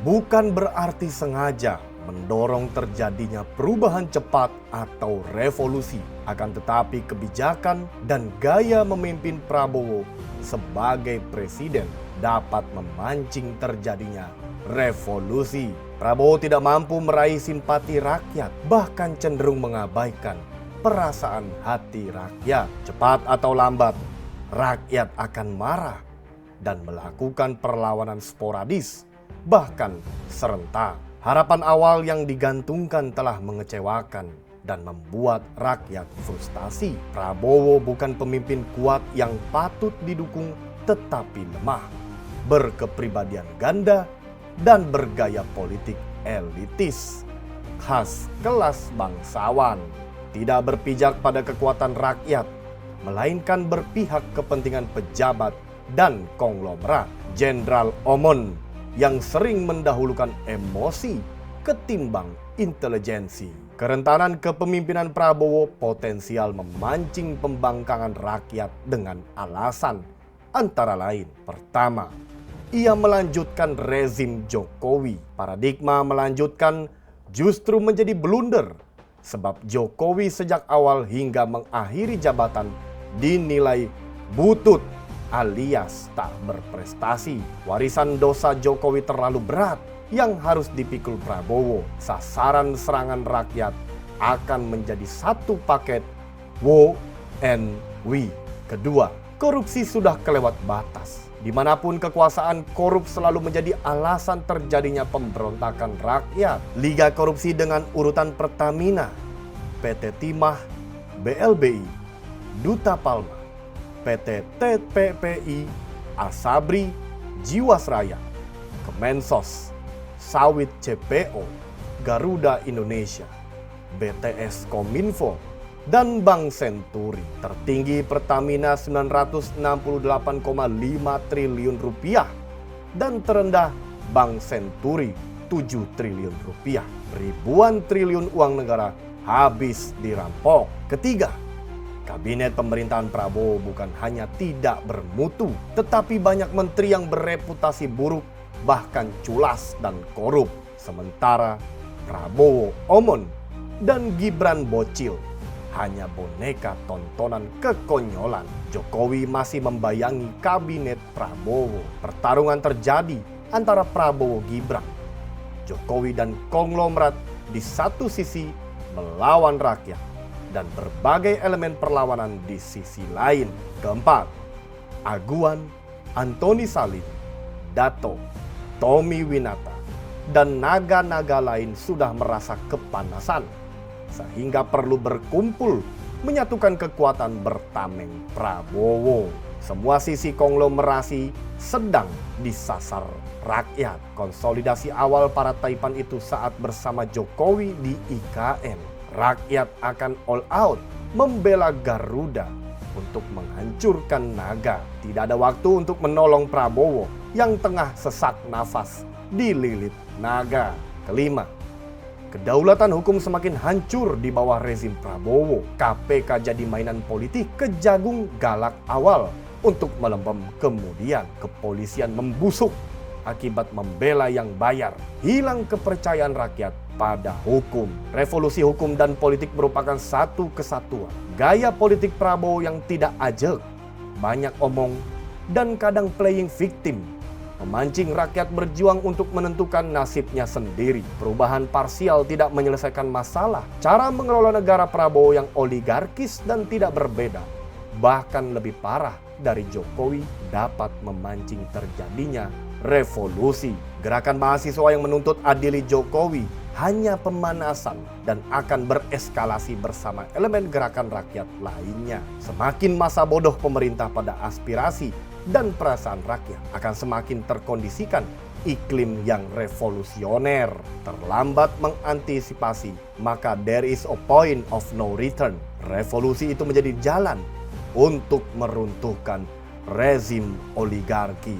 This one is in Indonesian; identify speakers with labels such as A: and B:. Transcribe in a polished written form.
A: bukan berarti sengaja mendorong terjadinya perubahan cepat atau revolusi. Akan tetapi kebijakan dan gaya memimpin Prabowo sebagai presiden dapat memancing terjadinya revolusi. Prabowo tidak mampu meraih simpati rakyat, bahkan cenderung mengabaikan perasaan hati rakyat. Cepat atau lambat, rakyat akan marah dan melakukan perlawanan sporadis, bahkan serentak. Harapan awal yang digantungkan telah mengecewakan dan membuat rakyat frustasi. Prabowo bukan pemimpin kuat yang patut didukung, tetapi lemah, berkepribadian ganda, dan bergaya politik elitis khas kelas bangsawan. Tidak berpijak pada kekuatan rakyat, melainkan berpihak kepentingan pejabat dan konglomerat. Jenderal Omon yang sering mendahulukan emosi ketimbang intelijensi. Kerentanan kepemimpinan Prabowo potensial memancing pembangkangan rakyat dengan alasan antara lain. Pertama, ia melanjutkan rezim Jokowi. Paradigma melanjutkan justru menjadi blunder, sebab Jokowi sejak awal hingga mengakhiri jabatan dinilai butut alias tak berprestasi. Warisan dosa Jokowi terlalu berat yang harus dipikul Prabowo. Sasaran serangan rakyat akan menjadi satu paket wo and we. Kedua, korupsi sudah kelewat batas. Dimanapun kekuasaan, korup selalu menjadi alasan terjadinya pemberontakan rakyat. Liga korupsi dengan urutan Pertamina, PT Timah, BLBI, Duta Palma, PT TPPI, Asabri, Jiwasraya, Kemensos, Sawit CPO, Garuda Indonesia, BTS Kominfo, dan Bank Senturi. Tertinggi Pertamina 968,5 triliun rupiah dan terendah Bank Senturi 7 triliun rupiah. Ribuan triliun uang negara habis dirampok. Ketiga, Kabinet pemerintahan Prabowo bukan hanya tidak bermutu, tetapi banyak menteri yang bereputasi buruk, bahkan culas dan korup. Sementara Prabowo Omon dan Gibran bocil hanya boneka tontonan kekonyolan. Jokowi masih membayangi kabinet Prabowo. Pertarungan terjadi antara Prabowo Gibran. Jokowi dan konglomerat di satu sisi melawan rakyat, dan berbagai elemen perlawanan di sisi lain. Keempat, Aguan, Antoni Salim, Dato, Tommy Winata, dan naga-naga lain sudah merasa kepanasan, sehingga perlu berkumpul menyatukan kekuatan bertameng Prabowo. Semua sisi konglomerasi sedang disasar rakyat. Konsolidasi awal para taipan itu saat bersama Jokowi di IKN. Rakyat akan all out membela Garuda untuk menghancurkan naga. Tidak ada waktu untuk menolong Prabowo yang tengah sesak nafas dililit naga. Kelima, kedaulatan hukum semakin hancur di bawah rezim Prabowo. KPK jadi mainan politik. Kejagung galak awal untuk melempem, kemudian kepolisian membusuk akibat membela yang bayar. Hilang kepercayaan rakyat pada hukum. Revolusi hukum dan politik merupakan satu kesatuan. Gaya politik Prabowo yang tidak ajak, banyak omong, dan kadang playing victim, memancing rakyat berjuang untuk menentukan nasibnya sendiri. Perubahan parsial tidak menyelesaikan masalah. Cara mengelola negara Prabowo yang oligarkis dan tidak berbeda, bahkan lebih parah dari Jokowi, dapat memancing terjadinya revolusi. Gerakan mahasiswa yang menuntut adili Jokowi hanya pemanasan dan akan bereskalasi bersama elemen gerakan rakyat lainnya. Semakin masa bodoh pemerintah pada aspirasi dan perasaan rakyat, akan semakin terkondisikan iklim yang revolusioner. Terlambat mengantisipasi, maka there is a point of no return. Revolusi itu menjadi jalan untuk meruntuhkan rezim oligarki.